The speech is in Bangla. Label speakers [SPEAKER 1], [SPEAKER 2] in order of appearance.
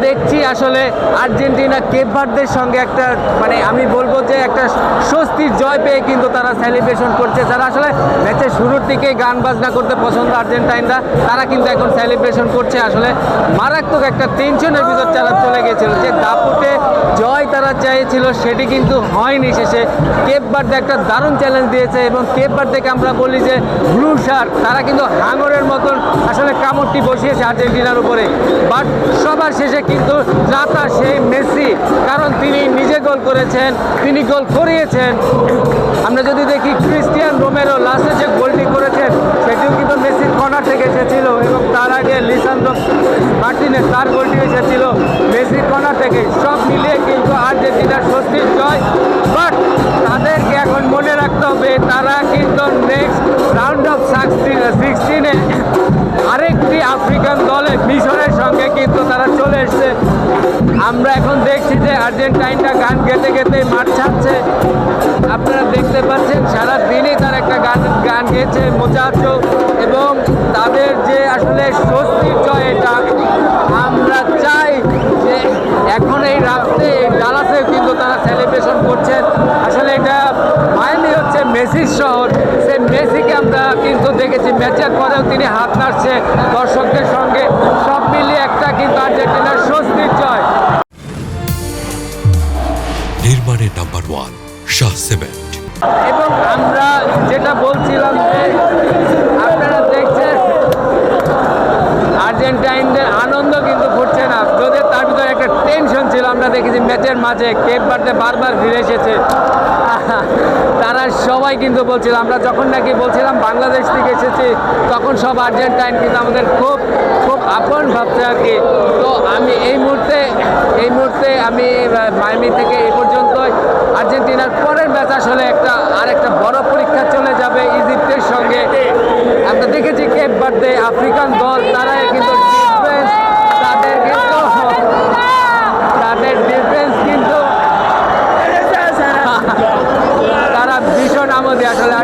[SPEAKER 1] দেখছি আসলে আর্জেন্টিনা কেপ ভার্দের সঙ্গে একটা মানে আমি বলবো যে একটা স্বস্তির জয় পেয়ে কিন্তু তারা সেলিব্রেশন করছে। যারা আসলে ম্যাচের শুরুর দিকে গান বাজনা করতে পছন্দ আর্জেন্টাইনরা, তারা কিন্তু এখন সেলিব্রেশন করছে। আসলে মারাত্মক একটা টেনশনের ভিতর তারা চলে গেছিল, যে দাপুটে জয় তারা চেয়েছিল সেটি কিন্তু হয়নি। শেষে কেপ ভার্দে একটা দারুণ চ্যালেঞ্জ দিয়েছে এবং কেপ ভার্দেকে আমরা বলি যে ব্লু শার্ক, তারা কিন্তু হাঙরের মতন আসলে কামড়টি বসিয়েছে আর্জেন্টিনার উপরে। বাট সবার শেষে কিন্তু রাতা সেই মেসি, কারণ তিনি নিজে গোল করেছেন, তিনি গোল করিয়েছেন। আমরা যদি দেখি ক্রিস্টিয়ান রোমেরো লাস্টে যে গোলটি করেছেন সেটিও কিন্তু মেসির কর্নার থেকে এসেছিল, এবং তার আগে লিসান্দ্রো মার্টিনেজ তার গোলটি এসেছিল মেসির কর্নার থেকে। সব মিলিয়ে কিন্তু আর্জেন্টিনার স্বস্তির জয়। বাট তাদেরকে এখন মনে রাখতে হবে তারা কিন্তু নেক্সট রাউন্ড অফ 16-এ আরেকটি আফ্রিকান দলে মিশরের সঙ্গে কিন্তু তারা চলে এসছে। আমরা এখন দেখছি যে আর্জেন্টাইনটা গান গেতে গেতে মাঠ ছাড়ছে। আপনারা দেখতে পাচ্ছেন সারা দিনই তারা একটা গান গেয়েছে মোচাচো, এবং তাদের যে আসলে স্বস্তির জয় এটা আমরা চাই যে এখন এই রাত্রে এই ডালাসে কিন্তু তারা সেলিব্রেশন করছেন। আসলে এটা মায়ামি হচ্ছে মেসির শহর, সেই মেসিকে আমরা কিন্তু দেখেছি ম্যাচের পরেও তিনি হাত নাড়ছে দর্শকদের সঙ্গে। সব মিলিয়ে একটা কিন্তু আর্জেন্টিনার স্বস্তির জয়।
[SPEAKER 2] নির্মাণের নাম্বার 1 শাহ সিমেন্ট।
[SPEAKER 1] এবং আমরা যেটা বলছিলাম যে আপনারা দেখছেন আর্জেন্টাইনদের আনন্দ কিন্তু ফুটছে না, যদি তার ভিতরে একটা টেনশন ছিল। আমরা দেখেছি ম্যাচের মাঝে কেপ ভার্দে বারবার ফিরে এসেছে, তারা সবাই কিন্তু বলছিল, আমরা যখন নাকি বলছিলাম বাংলাদেশ থেকে এসেছি তখন সব আর্জেন্টাইন কিন্তু আমাদের খুব খুব আপন ভাবছে আর কি। তো আমি এই মুহূর্তে আমি মায়ামি থেকে এই পর্যন্তই। আর্জেন্টিনার পরের ম্যাচ আসলে একটা বড় পরীক্ষা চলে যাবে ইজিপ্টের সঙ্গে। আমরা দেখেছি কেপ ভার্দে আফ্রিকান দল, তারা কিন্তু তাদের ডিফেন্স কিন্তু তারা ভীষণ আমোদে আসলে।